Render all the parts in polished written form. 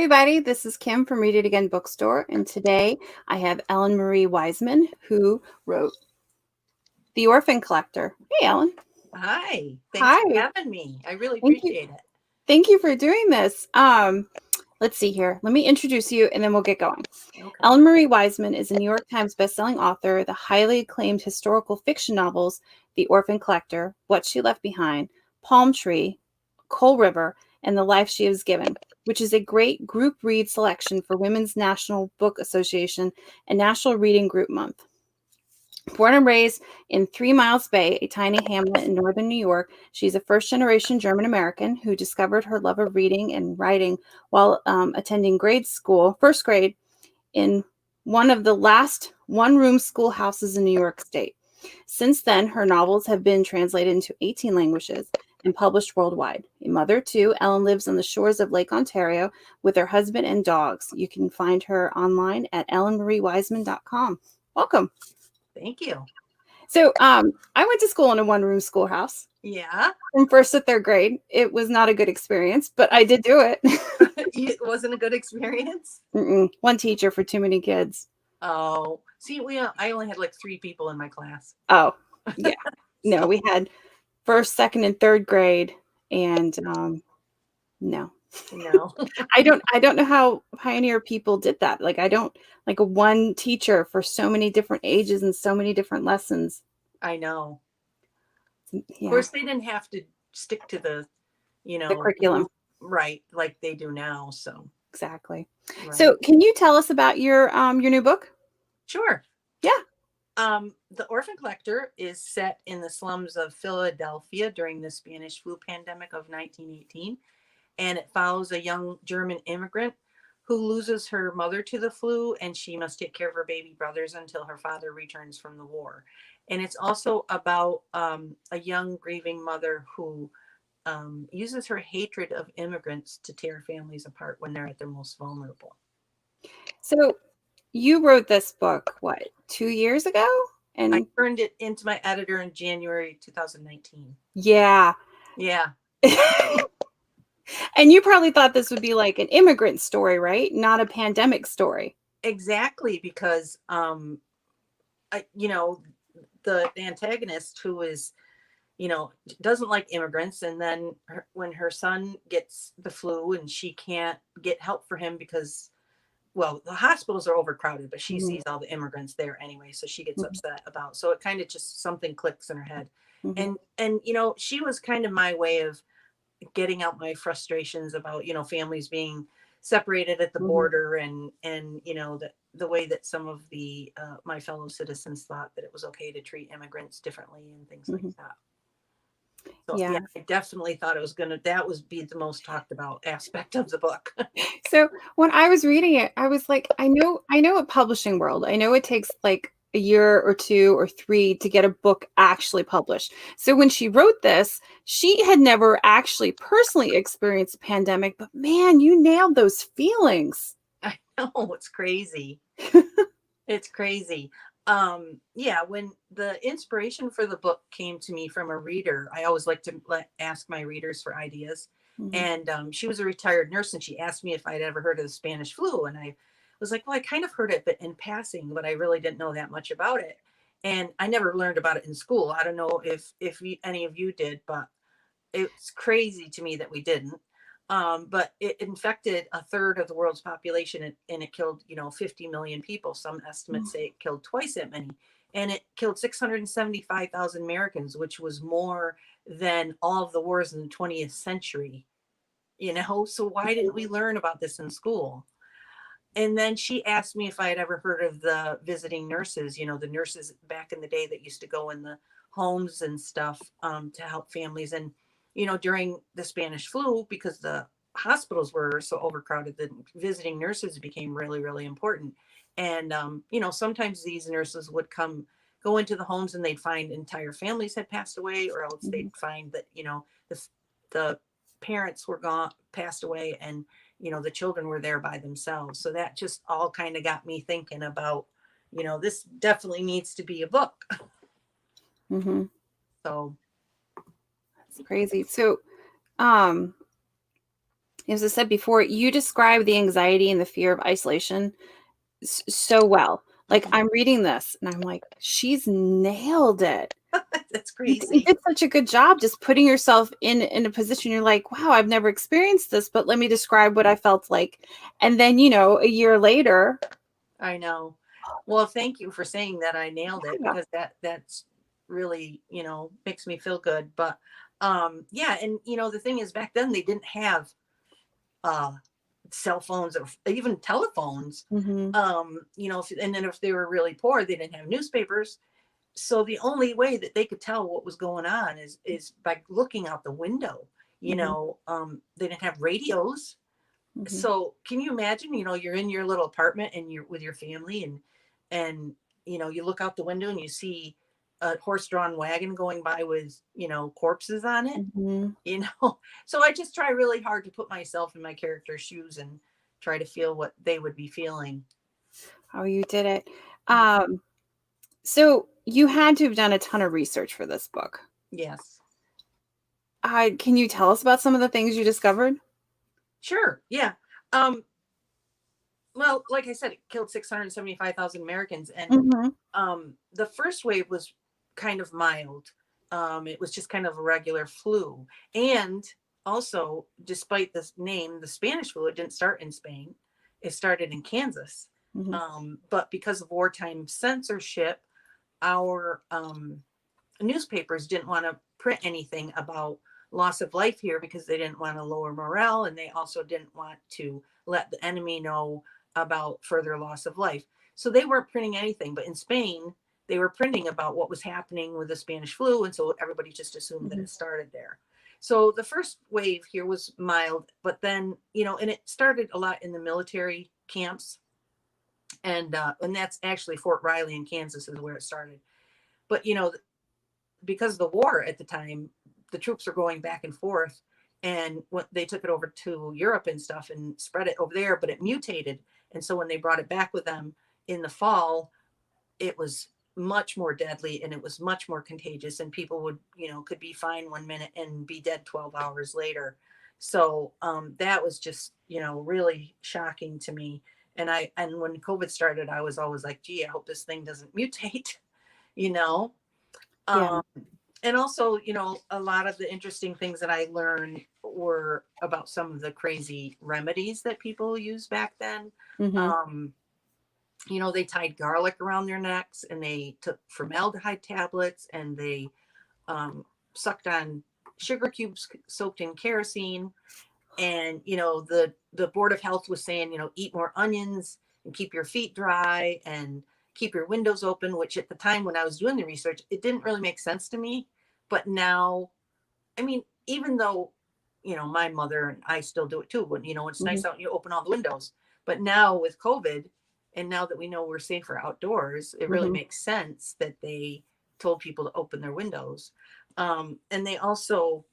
everybody. This is Kim from It Again Bookstore, and today I have Ellen Marie Wiseman, who wrote The Orphan Collector. Hey, Ellen. Hi. Thanks for Hi. having me. I really Thank you. appreciate it. Thank you for doing this. Let's see here. Let me introduce you, and then we'll get going. Okay. Ellen Marie Wiseman is a New York Times bestselling author. The highly acclaimed historical fiction novels The Orphan Collector, What She Left Behind, Palm Tree, Coal River, and The Life She Was Given, which is a great group read selection for Women's National Book Association and National Reading Group Month. Born and raised in 3 Miles Bay, a tiny hamlet in northern New York, she's a first-generation German-American who discovered her love of reading and writing while attending first grade, in one of the last one-room schoolhouses in New York State. Since then, her novels have been translated into 18 languages and published worldwide. A mother, too, Ellen lives on the shores of Lake Ontario with her husband and dogs. You can find her online at ellenmariewiseman.com. Welcome. Thank you. So I went to school in a one-room schoolhouse. Yeah. From first to third grade. It was not a good experience, but I did do it. It wasn't a good experience? One teacher for too many kids. Oh. See, I only had like 3 people in my class. Oh, yeah. No, we had first, second, and third grade, and no. I don't know how Pioneer people did that. Like a one teacher for so many different ages and so many different lessons. I know. Yeah. Of course, they didn't have to stick to the curriculum, right, like they do now. So exactly. Right. So, can you tell us about your new book? Sure. Yeah. The Orphan Collector is set in the slums of Philadelphia during the Spanish flu pandemic of 1918. And it follows a young German immigrant who loses her mother to the flu, and she must take care of her baby brothers until her father returns from the war. And it's also about a young grieving mother who uses her hatred of immigrants to tear families apart when they're at their most vulnerable. So you wrote this book, what, 2 years ago? And I turned it into my editor in January 2019. Yeah. Yeah. And you probably thought this would be like an immigrant story, right? Not a pandemic story. Exactly, because the antagonist, who is doesn't like immigrants, and then when her son gets the flu and she can't get help for him because, well, the hospitals are overcrowded, but she sees all the immigrants there anyway, so she gets upset about, so it kind of just something clicks in her head. And she was kind of my way of getting out my frustrations about families being separated at the border, and the way that some of the my fellow citizens thought that it was okay to treat immigrants differently and things like that. So yeah, I definitely thought it was that was be the most talked about aspect of the book. So when I was reading it, I was like, I know a publishing world. I know it takes like a year or 2 or 3 to get a book actually published. So when she wrote this, she had never actually personally experienced a pandemic, but man, you nailed those feelings. I know, it's crazy. It's crazy. Yeah, when the inspiration for the book came to me from a reader, I always like to ask my readers for ideas. And she was a retired nurse, and she asked me if I'd ever heard of the Spanish flu. And I was like, well, I kind of heard it, but in passing, but I really didn't know that much about it. And I never learned about it in school. I don't know if any of you did, but it's crazy to me that we didn't. But it infected a third of the world's population, and it killed 50 million people. Some estimates say it killed twice that many, and it killed 675,000 Americans, which was more than all of the wars in the 20th century. So why didn't we learn about this in school? And then she asked me if I had ever heard of the visiting nurses, the nurses back in the day that used to go in the homes and stuff, to help families. And during the Spanish flu, because the hospitals were so overcrowded, the visiting nurses became really, really important. And sometimes these nurses would go into the homes, and they'd find entire families had passed away, or else they'd find that the parents were passed away, and the children were there by themselves. So that just all kind of got me thinking about, this definitely needs to be a book. So that's crazy. So as I said before, you describe the anxiety and the fear of isolation so well. Like, Mhm. I'm reading this and I'm like, she's nailed it. That's You crazy. did such a good job just putting yourself in a position. You're like, wow, I've never experienced this, but let me describe what I felt like. And then, a year later, I know. Well, thank you for saying that I nailed it, yeah. because that's really, makes me feel good. But yeah, and the thing is, back then they didn't have uh cell phones or even telephones. Hmm. And then if they were really poor, they didn't have newspapers. So the only way that they could tell what was going on is by looking out the window. Hmm. They didn't have radios. Hmm. So can you imagine, you're in your little apartment and you're with your family, and you look out the window and you see a horse-drawn wagon going by with corpses on it. Hmm. you know so I just try really hard to put myself in my character's shoes and try to feel what they would be feeling. Oh, you did it. Mhm. So you had to have done a ton of research for this book. Yes. Can you tell us about some of the things you discovered? Sure. Yeah. um well, like I said, it killed 675,000 Americans, and Hmm. the first wave was kind of mild. It was just kind of a regular flu. And also, despite this name, the Spanish flu, it didn't start in Spain. It started in Kansas. Hmm. But because of wartime censorship, our newspapers didn't want to print anything about loss of life here, because they didn't want to lower morale, and they also didn't want to let the enemy know about further loss of life. So they weren't printing anything. But in Spain, they were printing about what was happening with the Spanish flu, and so everybody just assumed that Hmm. it started there. So the first wave here was mild, but then, and it started a lot in the military camps, and that's actually Fort Riley in Kansas is where it started. But because of the war at the time, the troops were going back and forth, and what they took it over to Europe and stuff and spread it over there, but it mutated. And so when they brought it back with them in the fall, it was much more deadly, and it was much more contagious, and people would, could be fine 1 minute and be dead 12 hours later. So that was just, really shocking to me. And when COVID started, I was always like, gee, I hope this thing doesn't mutate, you know Yeah. um, and also, a lot of the interesting things that I learned were about some of the crazy remedies that people used back then. Hmm. um, they tied garlic around their necks, and they took formaldehyde tablets, and they um, sucked on sugar cubes soaked in kerosene. And the board of health was saying, eat more onions and keep your feet dry and keep your windows open, which at the time when I was doing the research, it didn't really make sense to me. But now, I mean, even though my mother and I still do it too, when it's Hmm. nice out, you open all the windows. But now with COVID, and now that we know we're safer outdoors, it really Hmm. makes sense that they told people to open their windows. And they also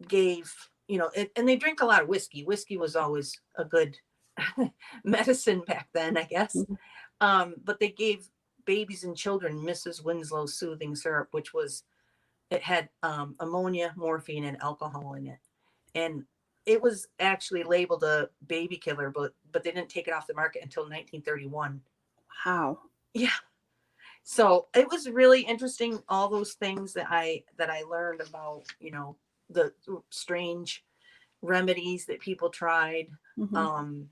gave, and they drink a lot of whiskey. Whiskey was always a good medicine back then, I guess. Hmm. But they gave babies and children Mrs. Winslow's soothing syrup, which was, it had ammonia, morphine, and alcohol in it. And it was actually labeled a baby killer, but they didn't take it off the market until 1931. Wow. Yeah. So it was really interesting, all those things that I learned about, the strange remedies that people tried, Hmm. um,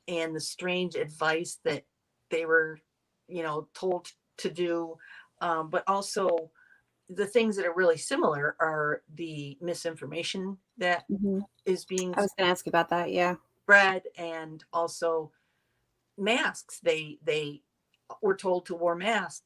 and the strange advice that they were, told to do. But also, the things that are really similar are the misinformation that Hmm. is being I was going to ask about that. Yeah. spread, and also masks. They were told to wear masks.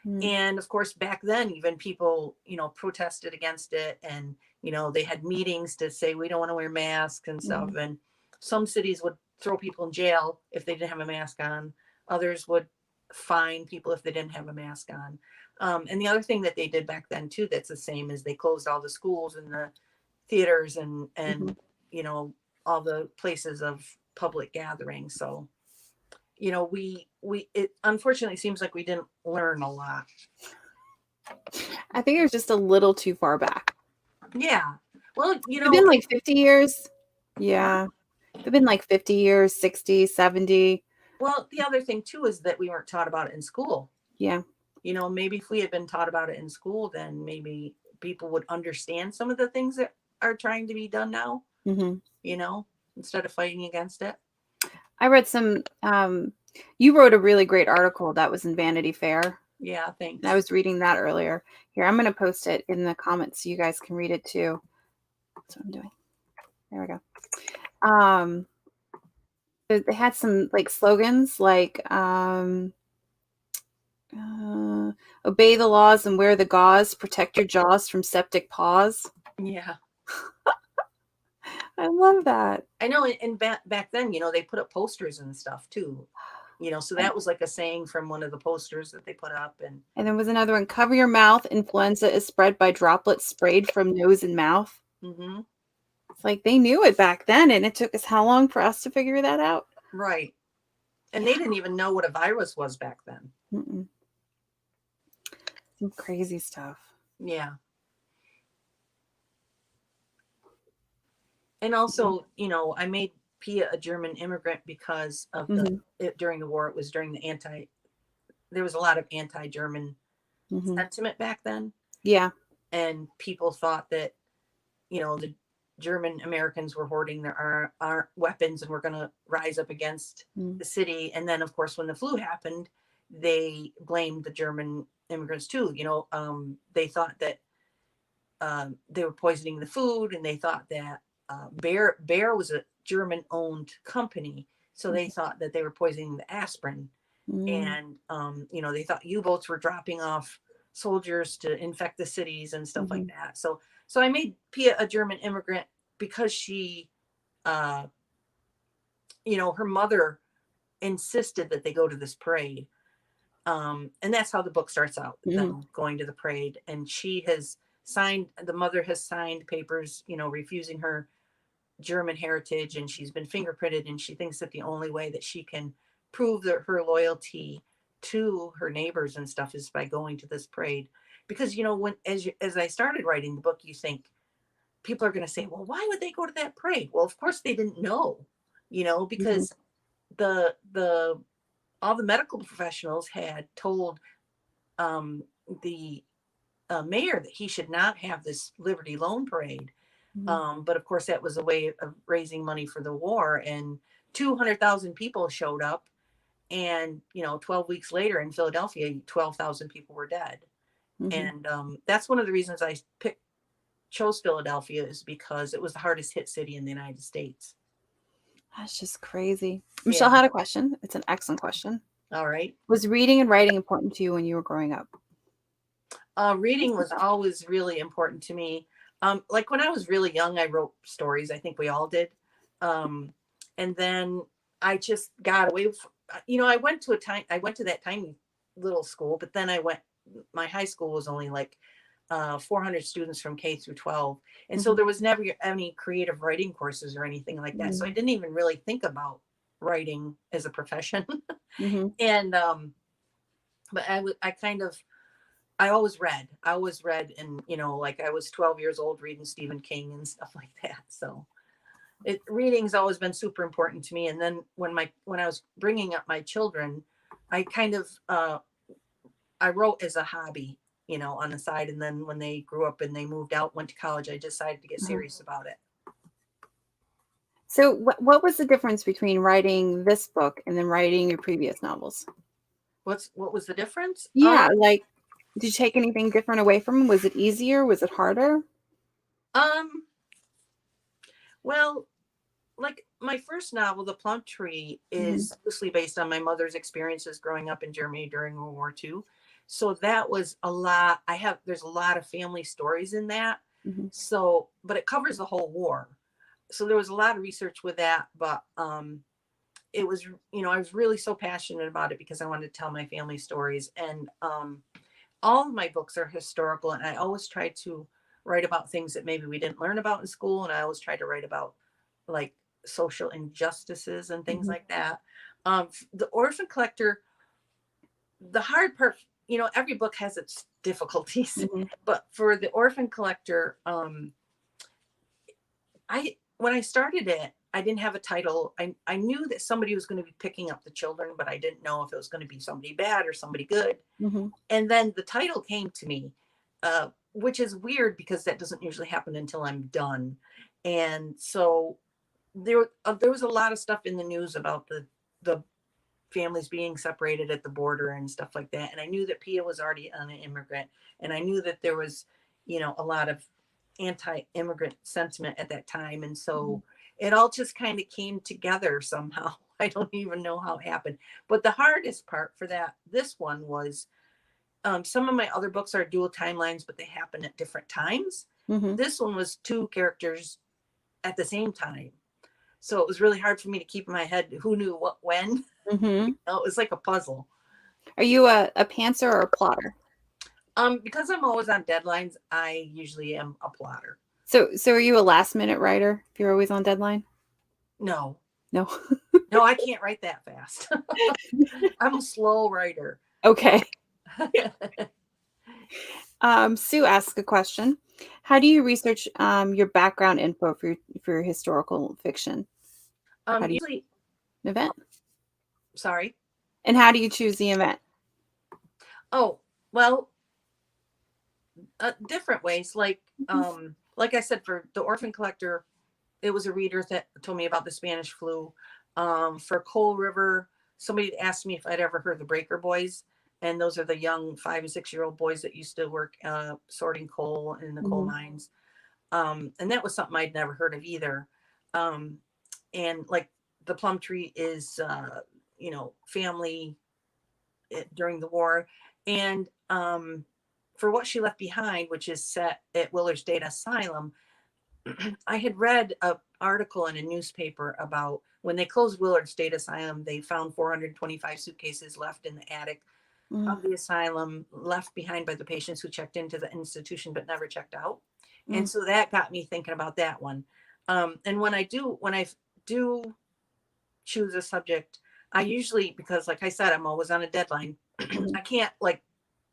Mm-hmm. And of course, back then, even people, protested against it. And, they had meetings to say, we don't want to wear masks and stuff. Hmm. And some cities would throw people in jail if they didn't have a mask on. Others would fine people if they didn't have a mask on. And the other thing that they did back then too, that's the same, is they closed all the schools and the theaters and, Hmm. you know, all the places of public gathering. So, it unfortunately seems like we didn't learn a lot. I think it was just a little too far back. Yeah. Well, It's been like 50 years. Yeah. It's been like 50 years, 60, 70. well, the other thing too is that we weren't taught about it in school. Yeah. Maybe if we had been taught about it in school, then maybe people would understand some of the things that are trying to be done now, Hmm. you know, instead of fighting against it. I read some, you wrote a really great article that was in Vanity Fair. Yeah, And I thanks. was reading that earlier. Here, I'm going to post it in the comments so you guys can read it too. That's what I'm doing. There we go. They had some like slogans like obey the laws and wear the gauze, protect your jaws from septic paws. Yeah. I love that. I know. And back then, they put up posters and stuff too, so And, that was like a saying from one of the posters that they put up. and there was another one, cover your mouth. Influenza is spread by droplets sprayed from nose and mouth. Mm-hmm. It's like they knew it back then, and it took us how long for us to figure that out? Right. And they didn't even know what a virus was back then. Mm-mm. Some crazy stuff. Yeah. And also, I made Pia a German immigrant because of Mm-hmm. during the war. It was during there was a lot of anti-German Mm-hmm. sentiment back then. Yeah. And people thought that, the German Americans were hoarding our weapons and were going to rise up against the city. And then, of course, when the flu happened, they blamed the German immigrants too. They thought that they were poisoning the food, and they thought that Bear was a German-owned company, so they thought that they were poisoning the aspirin. Mm-hmm. And they thought U-boats were dropping off soldiers to infect the cities and stuff Mm-hmm. like that. So I made Pia a German immigrant because she, uh, her mother insisted that they go to this parade. And that's how the book starts out, Mm-hmm. them going to the parade. And the mother has signed papers, refusing her German heritage, and she's been fingerprinted, and she thinks that the only way that she can prove that her loyalty to her neighbors and stuff is by going to this parade. Because as I started writing the book, you think people are going to say, well, why would they go to that parade? Well, of course they didn't know, Mm-hmm. because the all the medical professionals had told the mayor that he should not have this Liberty Loan Parade. Mm-hmm. But of course, that was a way of raising money for the war, and 200,000 people showed up. And 12 weeks later in Philadelphia, 12,000 people were dead. Mm-hmm. And that's one of the reasons I chose Philadelphia, is because it was the hardest hit city in the United States. That's just crazy. Michelle Yeah. had a question. It's an excellent question. All right. Was reading and writing important to you when you were growing up? Reading was always really important to me. Like when I was really young, I wrote stories. I think we all did. And then I just got away. I went to that tiny little school, but then my high school was only like 400 students from K through 12. And so Mm-hmm. there was never any creative writing courses or anything like that. So I didn't even really think about writing as a profession. Mm-hmm. And, but I always read. And, like I was 12 years old reading Stephen King and stuff like that. So reading's always been super important to me. And then when I was bringing up my children, I kind of, I wrote as a hobby, on the side. And then when they grew up and they moved out, went to college, I decided to get serious about it. So, what was the difference between writing this book and then writing your previous novels? What was the difference? Yeah, like, did you take anything different away from them? Was it easier? Was it harder? Um, well, like my first novel, The Plum Tree, is loosely based on my mother's experiences growing up in Germany during World War II. So that was a lot. There's a lot of family stories in that. Mm-hmm. So, but it covers the whole war. So there was a lot of research with that, but it was, I was really so passionate about it because I wanted to tell my family stories. And all of my books are historical, and I always try to write about things that maybe we didn't learn about in school. And I always try to write about like social injustices and things like that. The Orphan Collector, the hard part, every book has its difficulties, Mm-hmm. but for the Orphan Collector, when I started it, I didn't have a title. I knew that somebody was going to be picking up the children, but I didn't know if it was going to be somebody bad or somebody good. Mm-hmm. And then the title came to me, which is weird because that doesn't usually happen until I'm done. And so there was a lot of stuff in the news about the families being separated at the border and stuff like that. And I knew that Pia was already an immigrant, and I knew that there was, a lot of anti-immigrant sentiment at that time. And so it all just kind of came together somehow. I don't even know how it happened. But the hardest part for this one was, some of my other books are dual timelines, but they happen at different times. Mm-hmm. This one was two characters at the same time. So it was really hard for me to keep in my head who knew what when. Mm-hmm. It was like a puzzle. Are you a pantser or a plotter? Because I'm always on deadlines, I usually am a plotter. So are you a last minute writer if you're always on deadline? No. No. No, I can't write that fast. I'm a slow writer. Okay. Sue asks a question. How do you research your background info for your historical fiction? How do you Usually, an event? sorry. And how do you choose the event? Oh, well, different ways. Like I said, for the Orphan Collector, it was a reader that told me about the Spanish flu. For Coal River, somebody asked me if I'd ever heard the Breaker Boys, and those are the young 5 and 6-year-old boys that used to work sorting coal in the coal mines. And that was something I'd never heard of either. And like the Plum Tree is, family during the war. And for What She Left Behind, which is set at Willard State Asylum, I had read an article in a newspaper about when they closed Willard State Asylum, they found 425 suitcases left in the attic of the asylum, left behind by the patients who checked into the institution but never checked out. And so that got me thinking about that one. And when I do choose a subject, I usually, because like I said, I'm always on a deadline. I can't like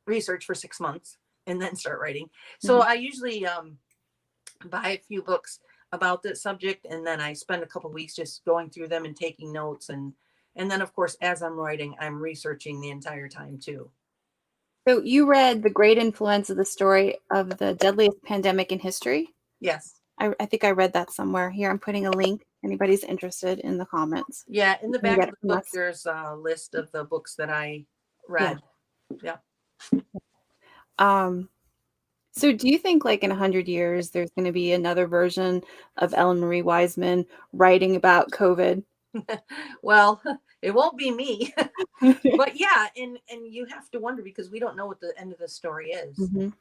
research for 6 months and then start writing. So I usually buy a few books about the subject, and then I spend a couple weeks just going through them and taking notes, and then of course as I'm writing, I'm researching the entire time too. So you read The Great Influenza, the story of the deadliest pandemic in history? Yes. I think I read that somewhere. Here, I'm putting a link. Anybody's interested in the comments. Yeah, in the You can back get of it the from book us. there's a list of the books that I Yeah. read. So do you think like in 100 years there's going to be another version of Ellen Marie Wiseman writing about COVID? Well, it won't be me. But yeah, and you have to wonder, because we don't know what the end of the story is. Mhm.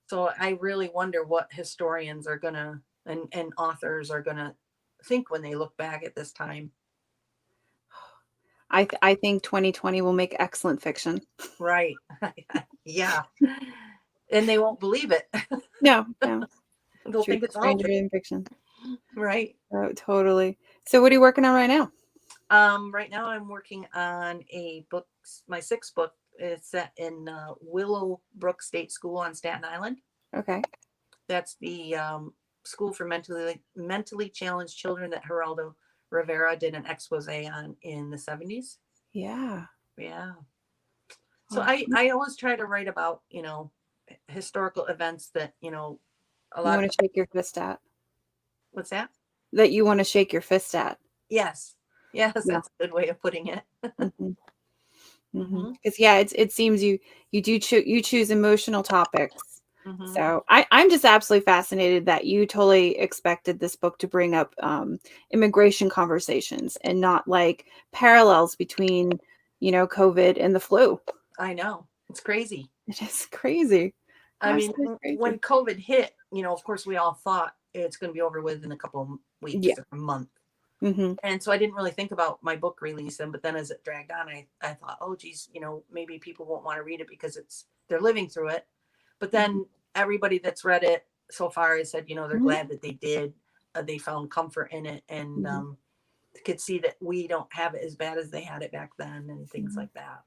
So I really wonder what historians are gonna and authors are gonna think when they look back at this time. I think 2020 will make excellent fiction. Right. Yeah. And they won't believe it. No. They'll Truth think is it's all stranger than fiction. right. Oh, totally. So what are you working on right now? Right now I'm working on my 6th book. It's set in Willowbrook State School on Staten Island. Okay. That's the school for mentally challenged children that Geraldo Rivera did an expose on in the 70s. Yeah. Yeah. So Awesome. I always try to write about, historical events that, a You lot want of, to shake your fist at. what's that? That you want to shake your fist at. Yes. Yes, Yeah. that's a good way of putting it. Because yeah, it seems you choose emotional topics. Mm-hmm. So I'm just absolutely fascinated that you totally expected this book to bring up immigration conversations and not like parallels between, COVID and the flu. I know. It's crazy. It is crazy. I mean, Absolutely crazy. when COVID hit, of course, we all thought it's going to be over with in a couple of weeks Yeah. or a month. Mm-hmm. And so I didn't really think about my book release. But then as it dragged on, I thought, oh, geez, maybe people won't want to read it because they're living through it. But then everybody that's read it so far has said, they're glad that they did. They found comfort in it, and could see that we don't have it as bad as they had it back then, and things like that.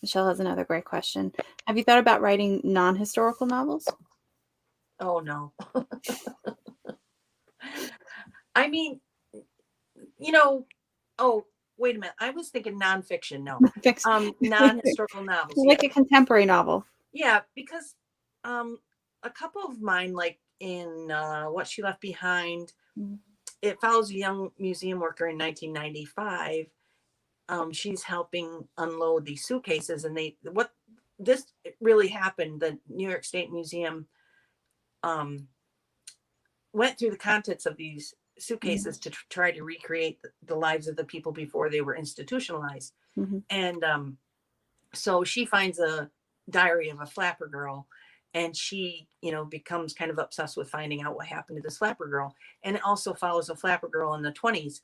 Michelle has another great question. Have you thought about writing non-historical novels? Oh, no. I mean, you know, oh, wait a minute. I was thinking nonfiction. No, Fix- non-historical novels. Yeah, like a contemporary novel. yeah, because um, a couple of mine, like in What She Left Behind, Mm-hmm. it follows a young museum worker in 1995. She's helping unload these suitcases, and what this really happened. The New York State Museum um, went through the contents of these suitcases to try to recreate the lives of the people before they were institutionalized. Mm-hmm. And so she finds a diary of a flapper girl, and she, becomes kind of obsessed with finding out what happened to this flapper girl. And it also follows a flapper girl in the 20s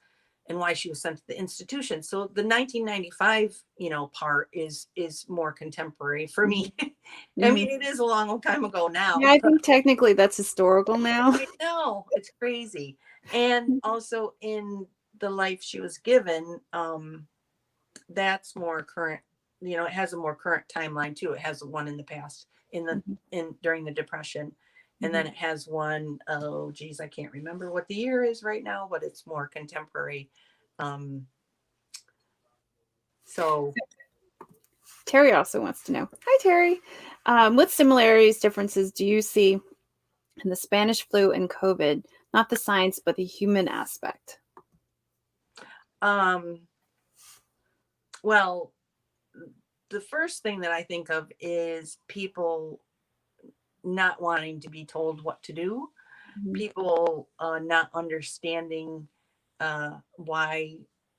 and why she was sent to the institution. So the 1995, part is more contemporary for me. I Mm-hmm. mean, it is a long time ago Yeah, now, I but think technically that's historical now. I know it's crazy. And also in the life she was given, that's more current. It has a more current timeline too. It has one in the past, Mhm, in during the Depression, and mhm. then it has one, oh geez, I can't remember what the year is right now, but it's more contemporary. um so Terry also wants to know. Hi, Terry. What similarities, differences do you see in the Spanish flu and COVID? Not the science, but the human aspect. um well, the first thing that I think of is people not wanting to be told what to do, Mhm, people not understanding why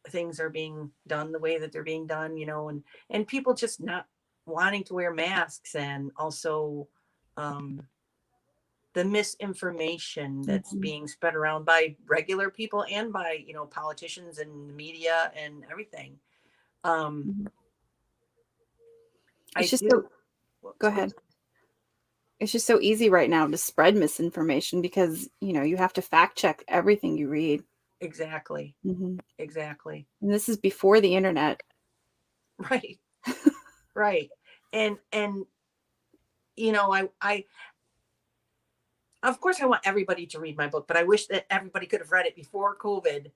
things are being done the way that they're being done, and people just not wanting to wear masks, and also um, the misinformation that's mhm, being spread around by regular people and by politicians and the media and everything. um, mhm. I It's just so. do. Go Whoops, go ahead. It's just so easy right now to spread misinformation because you have to fact check everything you read. exactly, Hmm. exactly. And this is before the internet. Right, right. And I of course I want everybody to read my book, but I wish that everybody could have read it before COVID,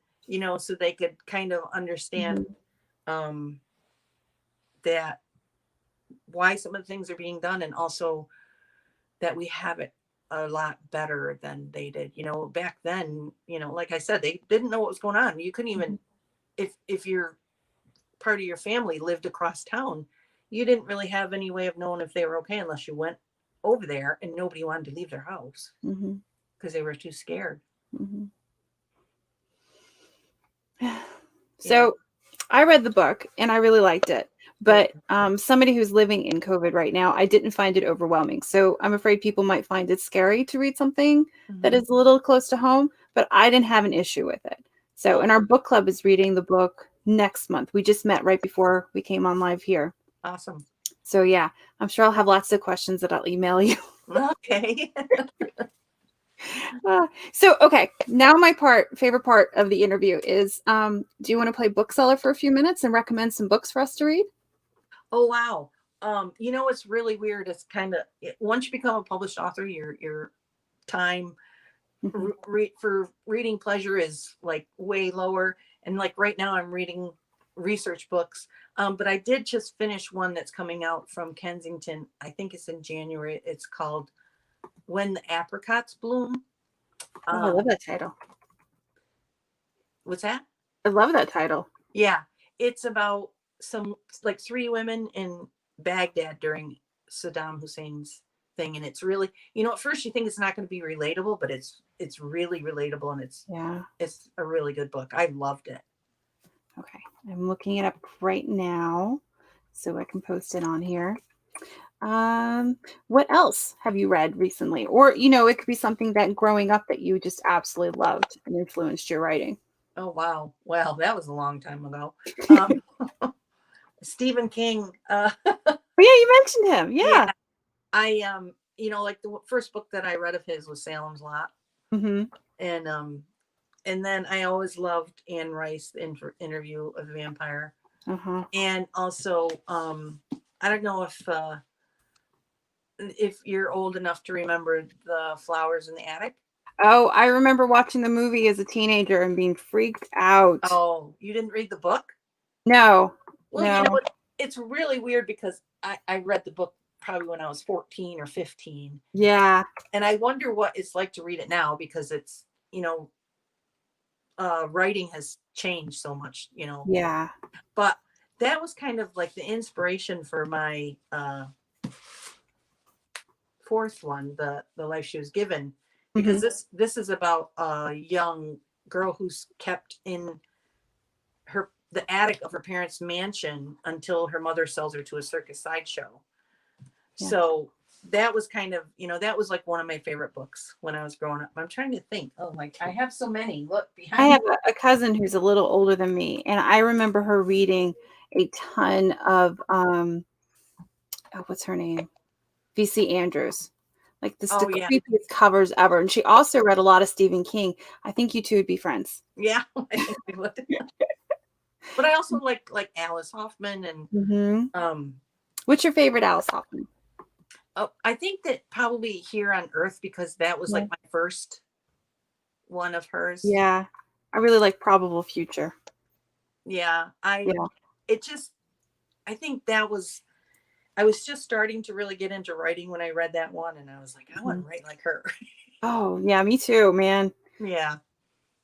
so they could kind of understand Mhm, um that why some of the things are being done, and also that we have it a lot better than they did. Back then, like I said, they didn't know what was going on. You couldn't mhm, even, if your part of your family lived across town, you didn't really have any way of knowing if they were okay unless you went over there, and nobody wanted to leave their house mhm, because they were too scared. mhm. Yeah. So I read the book and I really liked it. Yeah. But somebody who's living in COVID right now, I didn't find it overwhelming. So I'm afraid people might find it scary to read something that Mm-hmm. is a little close to home, but I didn't have an issue with it. So, Oh, and our book club is reading the book next month. We just met right before we came on live here. awesome. So, yeah, I'm sure I'll have lots of questions that I'll email you. Okay. So, okay, now my favorite part of the interview is do you want to play bookseller for a few minutes and recommend some books for us to read? Oh wow. It's really weird. It's kind of, once you become a published author, your time Mhm. for reading pleasure is like way lower. And like right now, I'm reading research books. But I did just finish one that's coming out from Kensington. I think it's in January. It's called When the Apricots Bloom. Oh, I love Um, that title. what's that? I love that title. Yeah, it's about some, like, three women in Baghdad during Saddam Hussein's thing, and it's really, at first you think it's not going to be relatable, but it's really relatable, and Yeah. it's a really good book. I loved it. Okay. I'm looking it up right now so I can post it on here. What else have you read recently? Or, it could be something that growing up that you just absolutely loved and influenced your writing. Oh wow, well that was a long time ago. Um, Stephen King. Oh, yeah, you mentioned him. Yeah, Yeah. I like the first book that I read of his was Salem's Lot, Mm-hmm. and then I always loved Anne Rice, the Interview of the Vampire. Uh-huh. And also, I don't know if you're old enough to remember The Flowers in the Attic. Oh, I remember watching the movie as a teenager and being freaked out. Oh, you didn't read the book? No, Well, you know no. what? It's really weird because I read the book probably when I was 14 or 15. Yeah, And I wonder what it's like to read it now because it's, writing has changed so much, yeah. but that was kind of like the inspiration for my fourth one, the life she was given, because Hmm. this is about a young girl who's kept in the attic of her parents' mansion until her mother sells her to a circus sideshow. Yeah. So that was kind of, that was like one of my favorite books when I was growing up. I'm trying to think. Oh my, I have so many. Look I behind me. have a cousin who's a little older than me, and I remember her reading a ton of oh, what's her name? VC Andrews. Like this the Oh yeah. creepiest covers ever. And she also read a lot of Stephen King. I think you two would be friends. Yeah, I think we would. But I also like Alice Hoffman and Hmm. um What's your favorite Alice Hoffman? oh, I think that probably Here on Earth because that was Yeah. like my first one of hers. Yeah. I really like Probable Future. Yeah, Yeah. it just I think that was I was just starting to really get into writing when I read that one and I was like, I want Mhm. to write like her. Oh, yeah, me too, man. Yeah,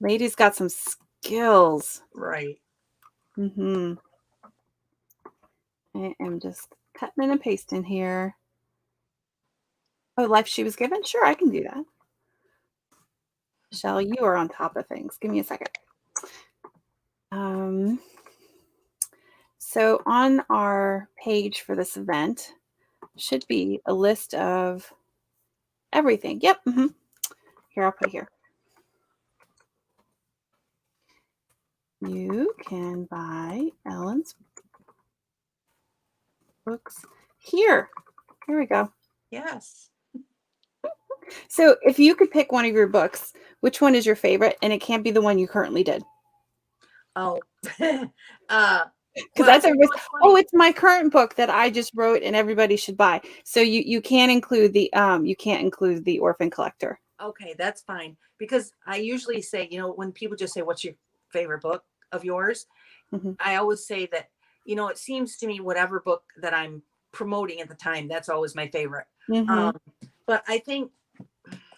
Lady's got some skills. right. Hmm. I am just cutting and pasting here. Oh, Life She Was Given? Sure, I can do that. Michelle, you are on top of things. Give me a second. Um, so on our page for this event should be a list of everything. Yep. Here, I'll put it here. You can buy Ellen's books here. Here we go. Yes. So if you could pick one of your books, which one is your favorite? And it can't be the one you currently did. Oh. uh Because well, that's everybody's, it's oh, funny. it's my current book that I just wrote and everybody should buy. So you can't include the Orphan Collector. Okay, that's fine because I usually say, when people just say what's your favorite book of yours, Hmm. I always say that, it seems to me whatever book that I'm promoting at the time, that's always my favorite. Hmm. Um, but I think,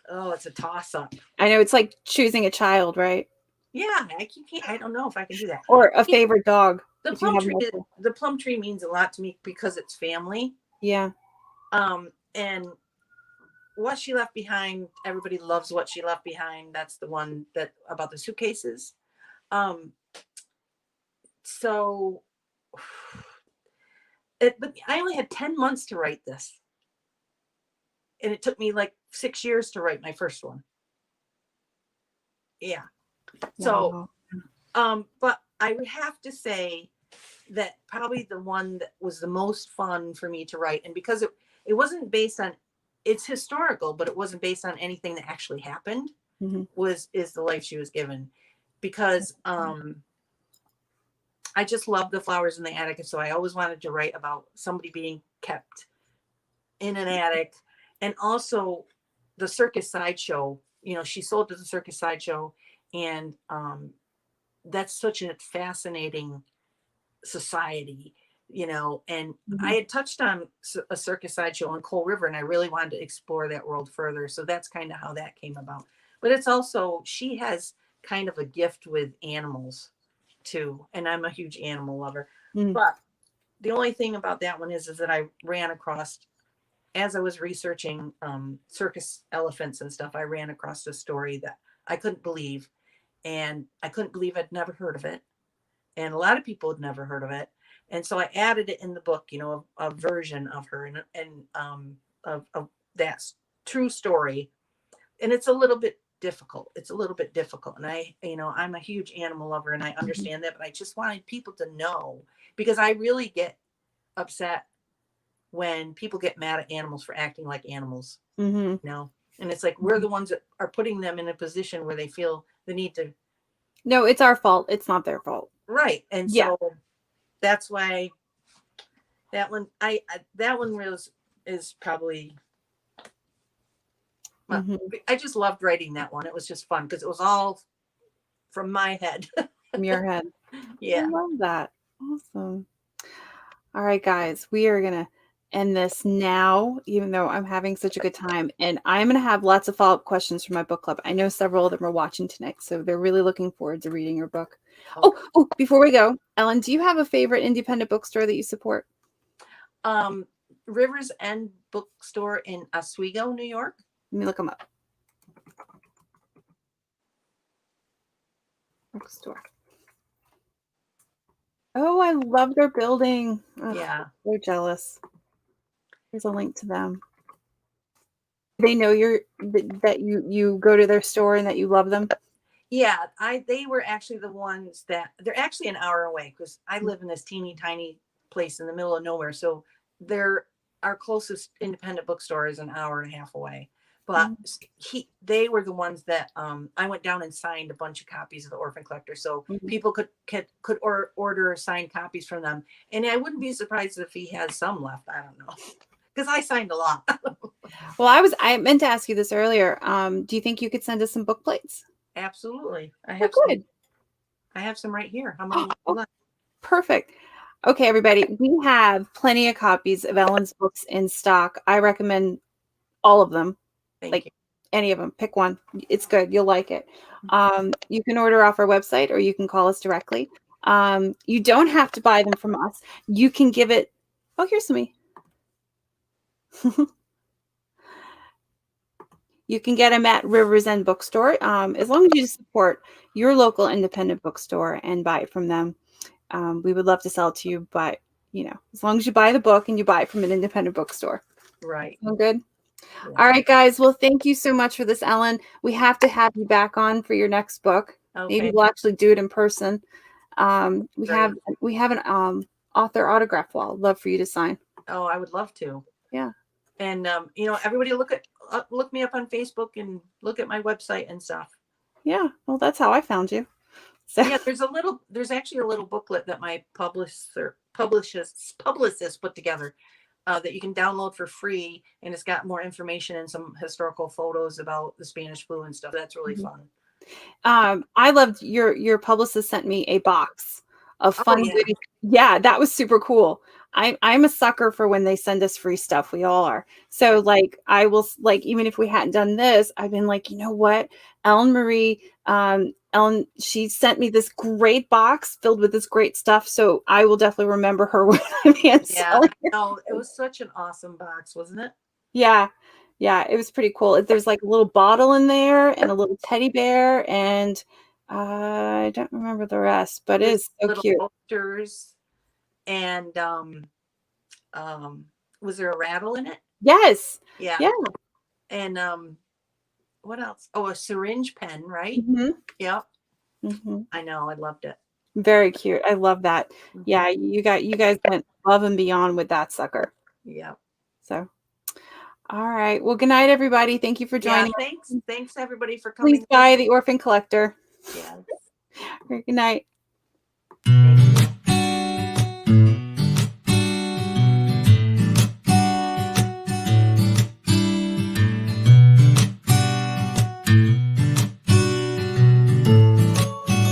oh, it's a toss up. I know it's like choosing a child, right? Yeah, I don't know if I can do that. Or a favorite dog The if you plum have tree, multiple. the plum tree means a lot to me because it's family. Yeah. And what she left behind, everybody loves what she left behind. That's the one that about the suitcases. Um, so but I only had 10 months to write this. And it took me like 6 years to write my first one. Yeah. So, Wow. but I would have to say that probably the one that was the most fun for me to write. And because it wasn't based on, it's historical, but it wasn't based on anything that actually happened, Hmm. is the life she was given. Because I just love the flowers in the attic. And so I always wanted to write about somebody being kept in an attic. And also the circus sideshow, she sold to the circus sideshow. And that's such a fascinating society, and I Hmm. had touched on a circus sideshow on Coal River, and I really wanted to explore that world further. So that's kind of how that came about. But it's also, she has kind of a gift with animals too. And I'm a huge animal lover. Hmm. But the only thing about that one is that I ran across, as I was researching circus elephants and stuff, I ran across a story that I couldn't believe. And I couldn't believe I'd never heard of it. And a lot of people had never heard of it. And so I added it in the book, a version of her and of that true story. And it's a little bit difficult. It's a little bit difficult. And I'm a huge animal lover and I Hmm. understand that, but I just wanted people to know because I really get upset when people get mad at animals for acting like animals, Hmm. you know? And it's like we're the ones that are putting them in a position where they feel the need to. No, it's our fault. It's not their fault. Right. And Yeah. so that's why that one, that one is probably I just loved writing that one. It was just fun because it was all from my head. From your head. Yeah. I love that. Awesome. All right, guys, we are going to end this now, even though I'm having such a good time. And I'm going to have lots of follow-up questions from my book club. I know several of them are watching tonight, so they're really looking forward to reading your book. Okay. Oh, before we go, Ellen, do you have a favorite independent bookstore that you support? Rivers End Bookstore in Oswego, New York. Let me look them up. Bookstore. Oh, I love their building. Ugh, Yeah. so jealous. There's a link to them. They know that you go to their store and that you love them. Yeah, they were actually the ones that they're actually an hour away because I live in this teeny tiny place in the middle of nowhere. So our closest independent bookstore is an hour and a half away. But they were the ones that I went down and signed a bunch of copies of the Orphan Collector, so people could order signed copies from them. And I wouldn't be surprised if he has some left. I don't know, because I signed a lot. Well, I meant to ask you this earlier. Do you think you could send us some book plates? Absolutely. I have some right here. How many? Perfect. Okay, everybody, we have plenty of copies of Ellen's books in stock. I recommend all of them. Thank you. Any of them. Pick one. It's good. You'll like it. You can order off our website or you can call us directly. You don't have to buy them from us. You can give it. Oh, here's some. You can get them at Rivers End Bookstore, as long as you support your local independent bookstore and buy it from them. We would love to sell it to you, but as long as you buy the book and you buy it from an independent bookstore. Right. Sound good? Yeah. All right, guys. Well, thank you so much for this, Ellen. We have to have you back on for your next book. Okay. Maybe we'll actually do it in person. We have an author autograph wall. I'd love for you to sign. Oh, I would love to. Yeah. And everybody look me up on Facebook and look at my website and stuff. Yeah. Well, that's how I found you. So yeah, there's actually a little booklet that my publicist put together that you can download for free, and it's got more information and some historical photos about the Spanish flu and stuff. That's really fun. I loved your publicist sent me a box of fun goodies. Yeah, that was super cool. I'm a sucker for when they send us free stuff. We all are. So I will even if we hadn't done this, I've been like, you know what, Ellen Marie, Ellen, she sent me this great box filled with this great stuff. So I will definitely remember her when I'm selling. No, it was such an awesome box, wasn't it? Yeah. Yeah, it was pretty cool. There's a little bottle in there and a little teddy bear, and I don't remember the rest, but it is so cute. Posters, and was there a rattle in it? Yes. Yeah. And what else? Oh, a syringe pen, right? Yep. I know. I loved it. Very cute. I love that. Yeah, you guys went above and beyond with that sucker. Yeah. So. All right. Well, good night, everybody. Thank you for joining. Yeah, thanks everybody for coming. Please buy The Orphan Collector. Yeah. Good night.